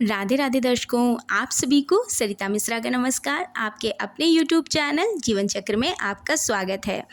राधे राधे दर्शकों, आप सभी को सरिता मिश्रा का नमस्कार। आपके अपने YouTube चैनल जीवन चक्र में आपका स्वागत है।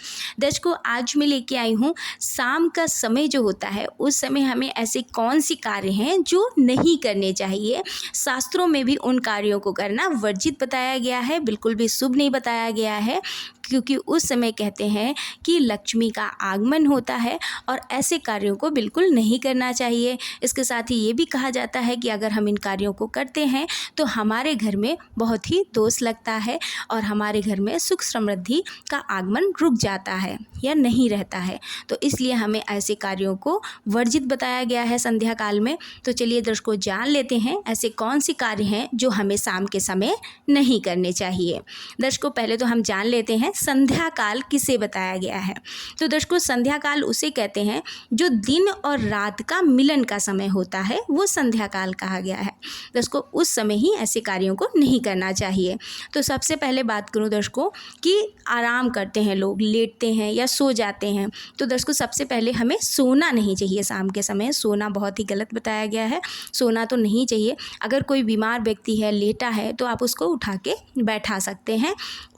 दर्शकों, आज मैं लेके आई हूँ शाम का समय जो होता है उस समय हमें ऐसे कौन सी कार्य हैं जो नहीं करने चाहिए। शास्त्रों में भी उन कार्यों को करना वर्जित बताया गया है, बिल्कुल भी शुभ नहीं बताया गया है, क्योंकि उस समय कहते हैं कि लक्ष्मी का आगमन होता है और ऐसे कार्यों को बिल्कुल नहीं करना चाहिए। इसके साथ ही ये भी कहा जाता है कि अगर हम इन कार्यों को करते हैं तो हमारे घर में बहुत ही दोष लगता है और हमारे घर में सुख समृद्धि का आगमन रुक जाता है या नहीं रहता है। तो इसलिए हमें ऐसे कार्यों को वर्जित बताया गया है संध्या काल में। तो चलिए दर्शकों, जान लेते हैं ऐसे कौन सी कार्य हैं जो हमें शाम के समय नहीं करने चाहिए। दर्शकों, पहले तो हम जान लेते हैं संध्या काल किसे बताया गया है। तो दर्शकों, संध्या काल उसे कहते हैं जो दिन और रात का मिलन का समय होता है, वो संध्या काल कहा गया है। दर्शकों, उस समय ही ऐसे कार्यों को नहीं करना चाहिए। तो सबसे पहले बात करूं दर्शकों कि आराम करते हैं लोग, लेटते हैं या सो जाते हैं। तो दर्शकों, सबसे पहले हमें सोना नहीं चाहिए। शाम के समय सोना बहुत ही गलत बताया गया है, सोना तो नहीं चाहिए। अगर कोई बीमार व्यक्ति है, लेटा है, तो आप उसको उठा के बैठा सकते हैं।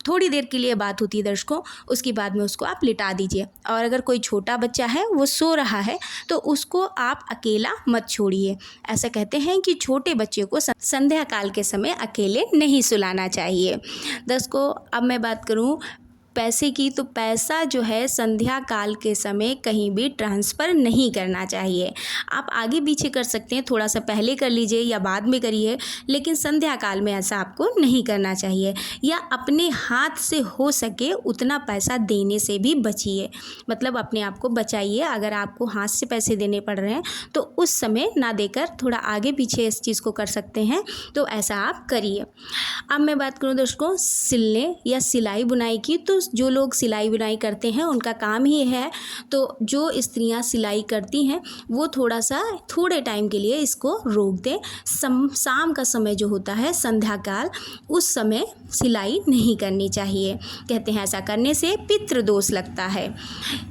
थोड़ी देर के लिए बात होती है दर्शकों, उसके बाद में उसको आप लिटा दीजिए। और अगर कोई छोटा बच्चा है वो सो रहा है तो उसको आप अकेला मत छोड़िए। ऐसा कहते हैं कि छोटे बच्चे को संध्या काल के समय अकेले नहीं सुलाना चाहिए। दर्शकों, अब मैं बात करूं पैसे की, तो पैसा जो है संध्या काल के समय कहीं भी ट्रांसफ़र नहीं करना चाहिए। आप आगे पीछे कर सकते हैं, थोड़ा सा पहले कर लीजिए या बाद में करिए, लेकिन संध्या काल में ऐसा आपको नहीं करना चाहिए। या अपने हाथ से हो सके उतना पैसा देने से भी बचिए, मतलब अपने आप को बचाइए। अगर आपको हाथ से पैसे देने पड़ रहे हैं तो उस समय ना देकर थोड़ा आगे पीछे इस चीज़ को कर सकते हैं, तो ऐसा आप करिए। अब मैं बात करूँ दोस्तों सिलने या सिलाई बुनाई की, तो जो लोग सिलाई बुनाई करते हैं उनका काम ही है। तो जो स्त्रियां सिलाई करती हैं वो थोड़े टाइम के लिए इसको रोक दें। शाम का समय जो होता है संध्या काल, उस समय सिलाई नहीं करनी चाहिए। कहते हैं ऐसा करने से पितृ दोष लगता है।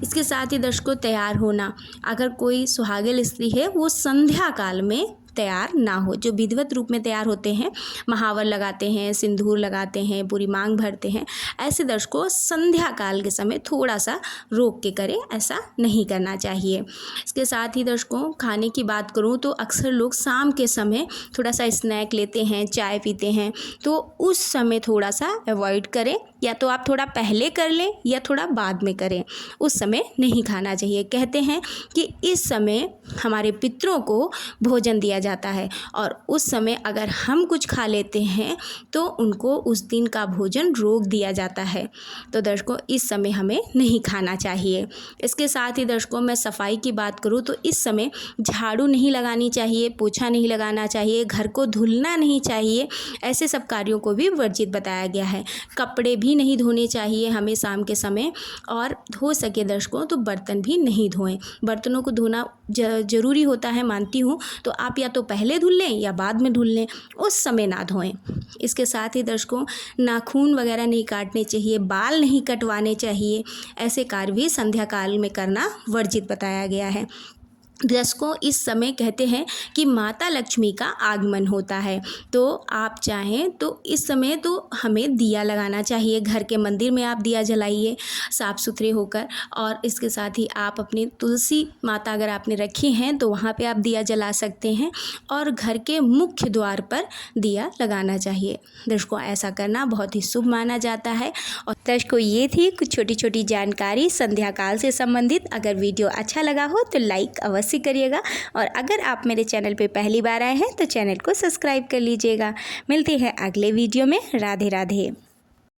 इसके साथ ही दर्शकों, तैयार होना, अगर कोई सुहागिन स्त्री है वो संध्या काल में तैयार ना हो। जो विधिवत रूप में तैयार होते हैं, महावर लगाते हैं, सिंदूर लगाते हैं, पूरी मांग भरते हैं, ऐसे दर्शकों संध्या काल के समय थोड़ा सा रोक के करें, ऐसा नहीं करना चाहिए। इसके साथ ही दर्शकों, खाने की बात करूं तो अक्सर लोग शाम के समय थोड़ा सा स्नैक लेते हैं, चाय पीते हैं, तो उस समय थोड़ा सा अवॉइड करें। या तो आप थोड़ा पहले कर लें या थोड़ा बाद में करें, उस समय नहीं खाना चाहिए। कहते हैं कि इस समय हमारे पितरों को भोजन दिया जाता है और उस समय अगर हम कुछ खा लेते हैं तो उनको उस दिन का भोजन रोक दिया जाता है। तो दर्शकों, इस समय हमें नहीं खाना चाहिए। इसके साथ ही दर्शकों, मैं सफाई की बात करूं तो इस समय झाड़ू नहीं लगानी चाहिए, पोछा नहीं लगाना चाहिए, घर को धुलना नहीं चाहिए। ऐसे सब कार्यों को भी वर्जित बताया गया है। कपड़े भी नहीं धोने चाहिए हमें शाम के समय, और हो सके दर्शकों तो बर्तन भी नहीं धोएं। बर्तनों को धोना ज़रूरी होता है, मानती हूँ, तो आप या तो पहले धुल लें या बाद में धुल लें, उस समय ना धोएं। इसके साथ ही दर्शकों, नाखून वगैरह नहीं काटने चाहिए, बाल नहीं कटवाने चाहिए। ऐसे कार्य भी संध्या काल में करना वर्जित बताया गया है। दर्शकों, इस समय कहते हैं कि माता लक्ष्मी का आगमन होता है, तो आप चाहें तो इस समय तो हमें दिया लगाना चाहिए। घर के मंदिर में आप दिया जलाइए साफ़ सुथरे होकर, और इसके साथ ही आप अपनी तुलसी माता अगर आपने रखी हैं तो वहाँ पे आप दिया जला सकते हैं, और घर के मुख्य द्वार पर दिया लगाना चाहिए। दर्शकों, ऐसा करना बहुत ही शुभ माना जाता है। और दर्शकों, ये थी कुछ छोटी छोटी जानकारी संध्या काल से संबंधित। अगर वीडियो अच्छा लगा हो तो लाइक अवश्य करिएगा, और अगर आप मेरे चैनल पे पहली बार आए हैं तो चैनल को सब्सक्राइब कर लीजिएगा। मिलते हैं अगले वीडियो में। राधे राधे।